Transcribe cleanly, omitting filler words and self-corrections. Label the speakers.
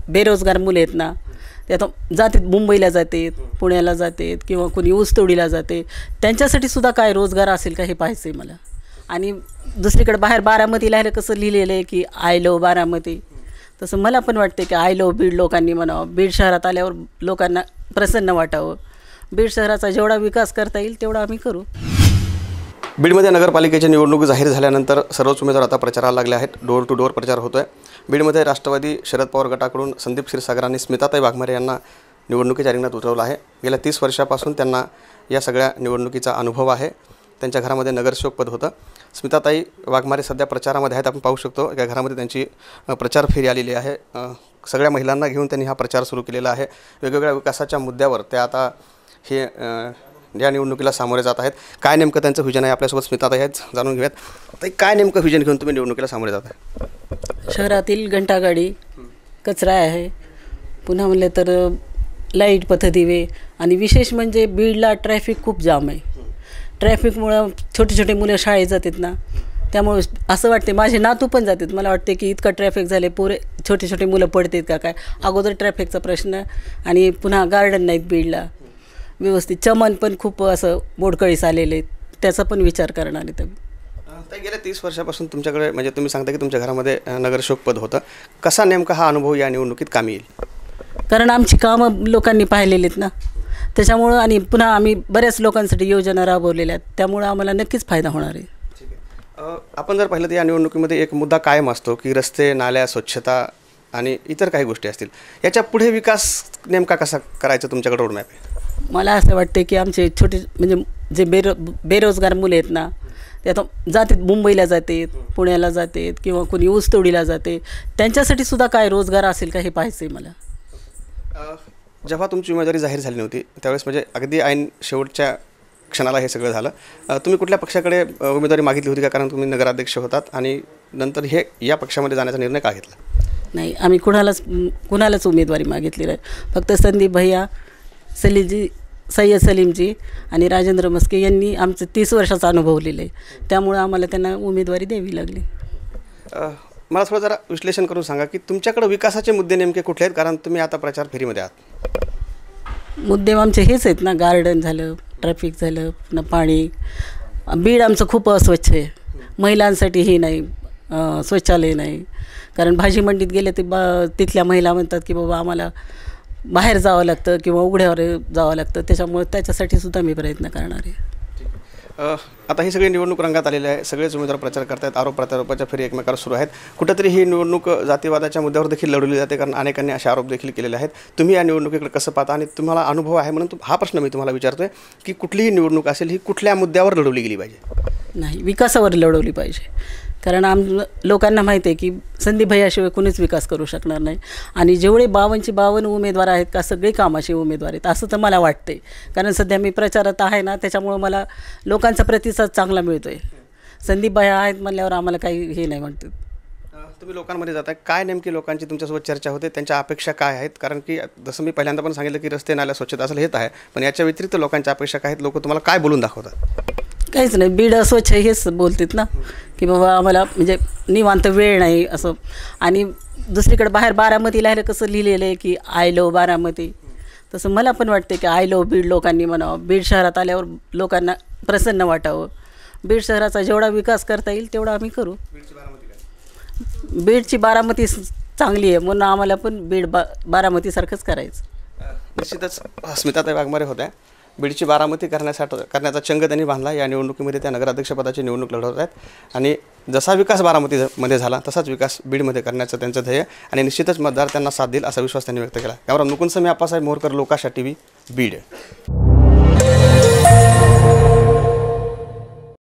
Speaker 1: बेरोजगार मुलं आहेत ना, ते आता जातात मुंबईला जातात, पुण्याला जातात किंवा कोणी ऊसतोडीला जाते, त्यांच्यासाठी सुद्धा काय रोजगार असेल का हे पाहायचं आहे मला. आणि दुसरीकडे बाहेर बारामतीला आहे कसं लिहिलेलं आहे की आय लव्ह बारामती, तसं मला पण वाटते की आय लव्ह बीड लोकांनी म्हणावं. बीड शहरात आल्यावर लोकांना प्रसन्न वाटावं. बीड शहराचा जेवढा विकास करता येईल तेवढा आम्ही करू.
Speaker 2: बीडमध्ये नगरपालिकेच्या निवडणूक जाहीर झाल्यानंतर सर्वच उमेदवार आता प्रचाराला लागले आहेत. डोर टू डोर प्रचार होतो आहे. बीडमध्ये राष्ट्रवादी शरद पवार गटाकडून संदीप क्षीरसागर आणि स्मिताताई वाघमारे यांना निवडणुकीच्या रिंगणात उतरवलं आहे. गेल्या 30 वर्षापासून त्यांना या सगळ्या निवडणुकीचा अनुभव आहे. त्यांच्या घरामध्ये नगरसेवक पद होतं. स्मिताताई वाघमारे सध्या प्रचारामध्ये आहेत. आपण पाहू शकतो या घरामध्ये त्यांची प्रचार फेरी आलेली आहे. सगळ्या महिलांना घेऊन त्यांनी हा प्रचार सुरू केलेला आहे. वेगवेगळ्या विकासाच्या मुद्द्यावर ते आता हे या निवडणुकीला सामोरे जात आहेत. काय नेमकं त्यांचं व्हिजन आहे आपल्यासोबत स्मिताताई आहेत, जाणून घेऊयात. आता काय नेमकं व्हिजन घेऊन तुम्ही निवडणुकीला सामोरे जात आहे?
Speaker 1: शहरातील घंटागाडी, कचरा आहे, पुन्हा म्हणलं तर लाईट पथदिवे, आणि विशेष म्हणजे बीडला ट्रॅफिक खूप जाम आहे. ट्रॅफिकमुळं छोटे छोटे मुलं शाळेत जातात ना, त्यामुळे असं वाटते, माझे नातू पण जातात, मला वाटते की इतकं ट्रॅफिक झाले, पुरे छोटे छोटे मुलं पडतात का काय. अगोदर ट्रॅफिकचा प्रश्न, आणि पुन्हा गार्डन नाहीत बीडला व्यवस्थित. चमन पण खूप असं मोडकळीस आलेले, त्याचा पण विचार करणार आहे.
Speaker 2: तर गेल्या 30 वर्षापासून तुमच्याकडे, म्हणजे तुम्ही सांगता की तुमच्या घरामध्ये नगरसेवक पद होतं. कसा नेमका हा अनुभव या निवडणुकीत कामी येईल? कारण आमची कामं लोकांनी पाहिलेली आहेत ना, त्याच्यामुळं, आणि पुन्हा आम्ही बऱ्याच लोकांसाठी योजना राबवलेल्या आहेत, त्यामुळं आम्हाला नक्कीच फायदा होणार आहे. ठीक आहे. आपण जर पाहिलं तर या निवडणुकीमध्ये एक मुद्दा कायम असतो की रस्ते, नाल्या, स्वच्छता आणि इतर काही गोष्टी असतील. याच्या पुढे विकास नेमका कसा करायचा तुमच्याकडे रोडमॅप आहे?
Speaker 1: मला असं वाटते की आमचे छोटे म्हणजे जे बेरोजगार मुले आहेत ना, ते आता जातात मुंबईला जातात, पुण्याला जातात किंवा कोणी ऊसतोडीला जाते, त्यांच्यासाठी सुद्धा काय रोजगार असेल का हे पाहायचं आहे मला.
Speaker 2: जेव्हा तुमची उमेदवारी जाहीर झाली नव्हती त्यावेळेस, म्हणजे अगदी ऐन शेवटच्या क्षणाला हे सगळं झालं, तुम्ही कुठल्या पक्षाकडे उमेदवारी मागितली होती का? कारण तुम्ही नगराध्यक्ष होतात, आणि नंतर हे या पक्षामध्ये जाण्याचा निर्णय का घेतला?
Speaker 1: नाही, आम्ही कुणालाच उमेदवारी मागितली नाही. फक्त संदीप भैया, सय्यद सलीमजी आणि राजेंद्र मस्के यांनी आमचं 30 वर्षाचा अनुभव लिहिलं आहे, त्यामुळं आम्हाला त्यांना उमेदवारी द्यावी लागली.
Speaker 2: मला थोडं जरा विश्लेषण करून सांगा की तुमच्याकडे विकासाचे मुद्दे नेमके कुठले आहेत, कारण तुम्ही आता प्रचार फेरीमध्ये आहात.
Speaker 1: मुद्दे आमचे हेच आहेत ना, गार्डन झालं, ट्रॅफिक झालं, पुन्हा पाणी. बीड आमचं खूप अस्वच्छ आहे. महिलांसाठी हे नाही, शौचालय नाही. कारण भाजी मंडीत गेले ते तिथल्या महिला म्हणतात की बाबा आम्हाला बाहेर जावं लागतं किंवा उघड्यावर जावं लागतं, त्याच्यामुळे त्याच्यासाठी सुद्धा मी प्रयत्न करणार आहे.
Speaker 2: आता ही सगळी निवडणूक रंगात आलेली आहे. सगळेच उमेदवार प्रचार करत आहेत. आरोप प्रत्यारोपाच्या फेरी एकमेकांवर सुरू आहेत. कुठंतरी ही निवडणूक जातीवादाच्या मुद्द्यावर देखील लढवली जाते, कारण अनेकांनी असे आरोप देखील केलेले आहेत. तुम्ही या निवडणुकीकडे कसं पाहता, आणि तुम्हाला अनुभव आहे म्हणून हा प्रश्न मी तुम्हाला विचारतोय की कुठलीही निवडणूक असेल ही कुठल्या मुद्द्यावर लढवली गेली पाहिजे?
Speaker 1: नाही, विकासावर लढवली पाहिजे. कारण लोकांना माहिती आहे की संदीप भैयाशिवाय कोणीच विकास करू शकणार नाही, आणि जेवढे 52 उमेदवार आहेत का सगळे कामाचे उमेदवार आहेत असं तर मला वाटते. कारण सध्या मी प्रचारात आहे ना, त्याच्यामुळं मला लोकांचा प्रतिसाद चांगला मिळतो आहे. संदीप भैया आहेत म्हणल्यावर आम्हाला काही हे नाही म्हणतात.
Speaker 2: तुम्ही लोकांमध्ये जाता, काय नेमकी लोकांची तुमच्यासोबत चर्चा होते, त्यांच्या अपेक्षा काय आहेत? कारण की जसं मी पहिल्यांदा पण सांगितलं की रस्ते, नाल्या, स्वच्छता असेल हेच आहे, पण याच्या व्यतिरिक्त लोकांच्या अपेक्षा काय आहेत? लोक तुम्हाला काय बोलून दाखवतात?
Speaker 1: काहीच नाही, बीड अस्वच्छ हेच बोलतात ना, की बाबा आम्हाला म्हणजे निवांत वेळ नाही असं. आणि दुसरीकडे बाहेर बारामतीला आहे कसं लिहिलेलं आहे की आय लव्ह बारामती, तसं मला पण वाटते की आय लव्ह बीड लोकांनी म्हणावं. बीड शहरात आल्यावर लोकांना प्रसन्न वाटावं. बीड शहराचा जेवढा विकास करता येईल तेवढा आम्ही करू. बीडची बारामती चांगली आहे म्हणून आम्हाला पण बीड बारामतीसारखंच करायचं.
Speaker 2: निश्चितच स्मिताताई वाघमारे होत्या. बीडची बारामती करण्याचा चंग त्यांनी बांधला. या निवडणुकीमध्ये त्या नगराध्यक्षपदाची निवडणूक लढवत आहेत, आणि जसा विकास बारामतीमध्ये झाला तसाच विकास बीडमध्ये करण्याचं त्यांचं ध्येय, आणि निश्चितच मतदार त्यांना साथ देईल असा विश्वास त्यांनी व्यक्त केला. यावर मुकुंद समी, आप्पासाहेब मोरकर, लोकाशा TV, बीड.